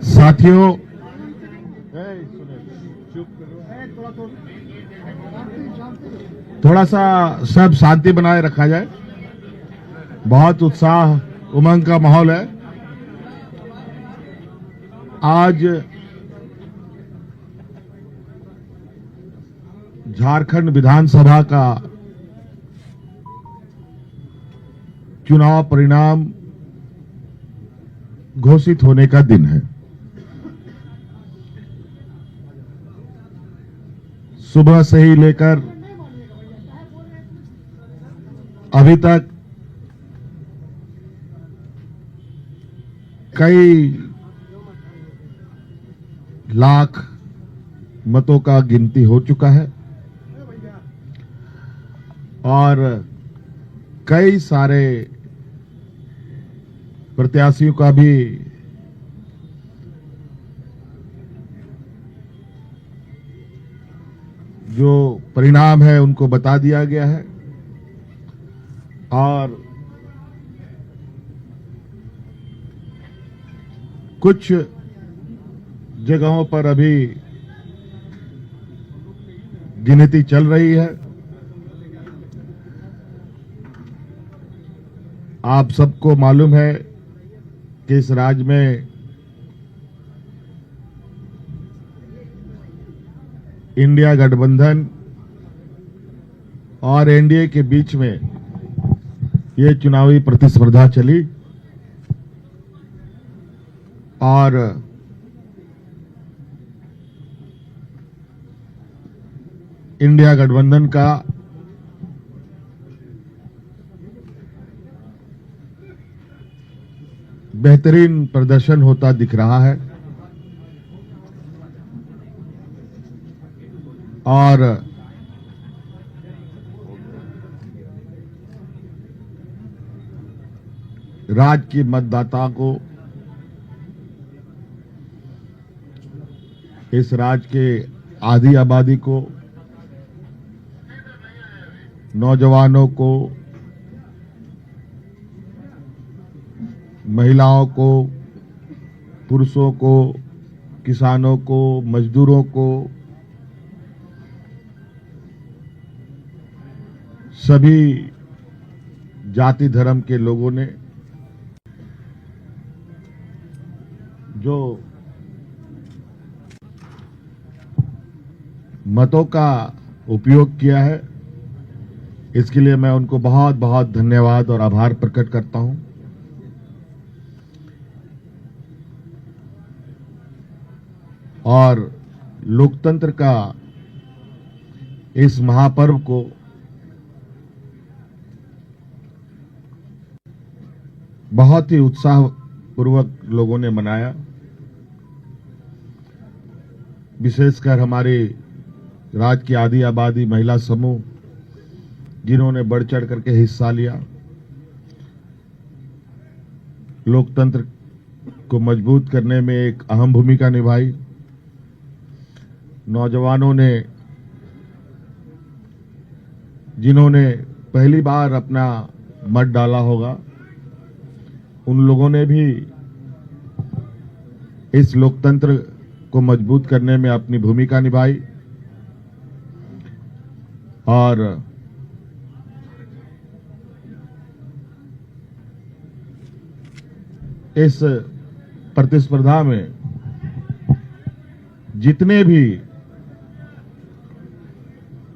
साथियों, थोड़ा सा सब शांति बनाए रखा जाए। बहुत उत्साह उमंग का माहौल है। आज झारखंड विधानसभा का चुनाव परिणाम घोषित होने का दिन है। सुबह से ही लेकर अभी तक कई लाख मतों का गिनती हो चुका है और कई सारे प्रत्याशियों का भी जो परिणाम है उनको बता दिया गया है और कुछ जगहों पर अभी गिनती चल रही है। आप सबको मालूम है कि इस राज्य में इंडिया गठबंधन और एनडीए के बीच में ये चुनावी प्रतिस्पर्धा चली और इंडिया गठबंधन का बेहतरीन प्रदर्शन होता दिख रहा है और राज्य की मतदाता को, इस राज्य के आधी आबादी को, नौजवानों को, महिलाओं को, पुरुषों को, किसानों को, मजदूरों को, सभी जाति धर्म के लोगों ने जो मतों का उपयोग किया है, इसके लिए मैं उनको बहुत बहुत धन्यवाद और आभार प्रकट करता हूं। और लोकतंत्र का इस महापर्व को बहुत ही उत्साहपूर्वक लोगों ने मनाया। विशेषकर हमारे राज्य की आधी आबादी महिला समूह जिन्होंने बढ़ चढ़ करके हिस्सा लिया, लोकतंत्र को मजबूत करने में एक अहम भूमिका निभाई। नौजवानों ने, जिन्होंने पहली बार अपना मत डाला होगा, उन लोगों ने भी इस लोकतंत्र को मजबूत करने में अपनी भूमिका निभाई और इस प्रतिस्पर्धा में जितने भी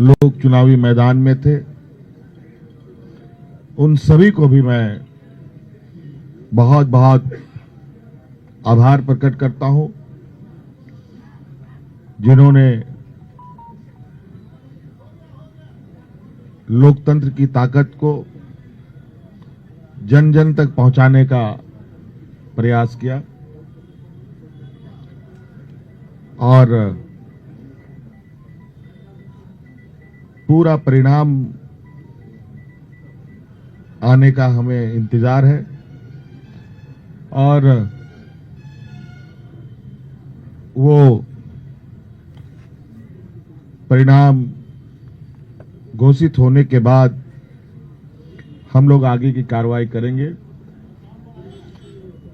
लोग चुनावी मैदान में थे, उन सभी को भी मैं बहुत बहुत आभार प्रकट करता हूं, जिन्होंने लोकतंत्र की ताकत को जन जन तक पहुंचाने का प्रयास किया और पूरा परिणाम आने का हमें इंतजार है और वो परिणाम घोषित होने के बाद हम लोग आगे की कार्रवाई करेंगे।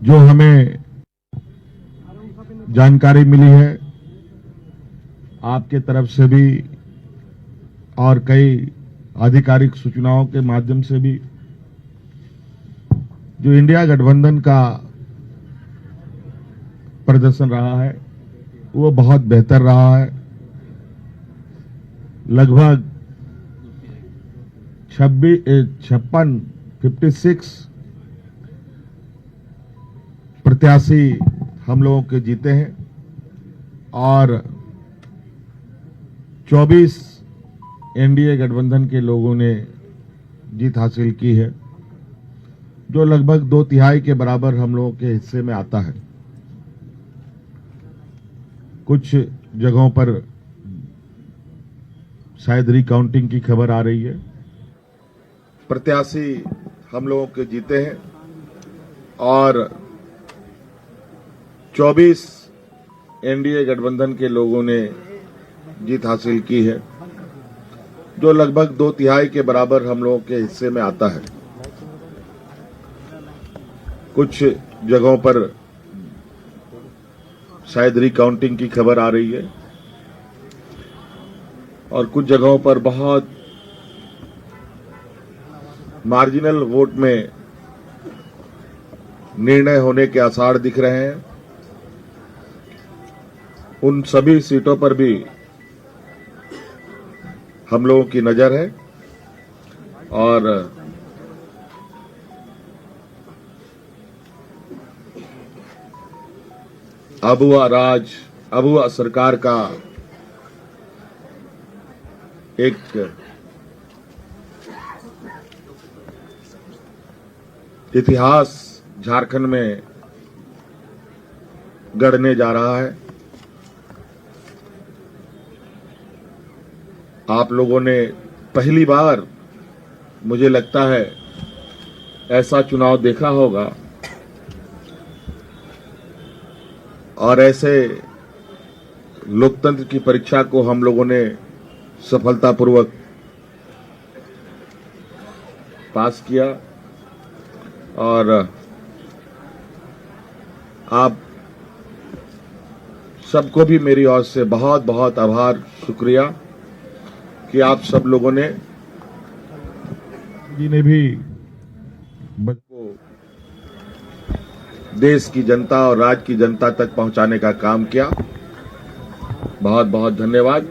जो हमें जानकारी मिली है आपके तरफ से भी और कई आधिकारिक सूचनाओं के माध्यम से भी, जो इंडिया गठबंधन का प्रदर्शन रहा है वो बहुत बेहतर रहा है। लगभग 56 प्रत्याशी हम लोगों के जीते हैं और 24 एनडीए गठबंधन के लोगों ने जीत हासिल की है, जो लगभग 2/3 के बराबर हम लोगों के हिस्से में आता है। कुछ जगहों पर शायद रिकाउंटिंग की खबर आ रही है। प्रत्याशी हम लोगों के जीते हैं और 24 एनडीए गठबंधन के लोगों ने जीत हासिल की है, जो लगभग 2/3 के बराबर हम लोगों के हिस्से में आता है। कुछ जगहों पर शायद रिकाउंटिंग की खबर आ रही है और कुछ जगहों पर बहुत मार्जिनल वोट में निर्णय होने के आसार दिख रहे हैं। उन सभी सीटों पर भी हम लोगों की नजर है और अबुआ सरकार का एक इतिहास झारखंड में गढ़ने जा रहा है। आप लोगों ने पहली बार, मुझे लगता है, ऐसा चुनाव देखा होगा और ऐसे लोकतंत्र की परीक्षा को हम लोगों ने सफलतापूर्वक पास किया और आप सबको भी मेरी ओर से बहुत बहुत आभार, शुक्रिया कि आप सब लोगों ने भी को देश की जनता और राज्य की जनता तक पहुंचाने का काम किया। बहुत बहुत धन्यवाद।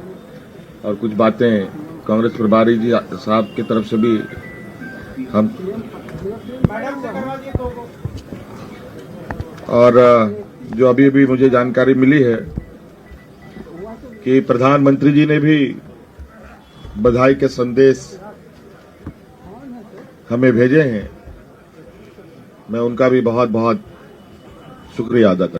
और कुछ बातें कांग्रेस प्रभारी जी साहब की तरफ से भी हम और जो अभी मुझे जानकारी मिली है कि प्रधानमंत्री जी ने भी बधाई के संदेश हमें भेजे हैं। मैं उनका भी बहुत बहुत शुक्रिया अदा करता हूं।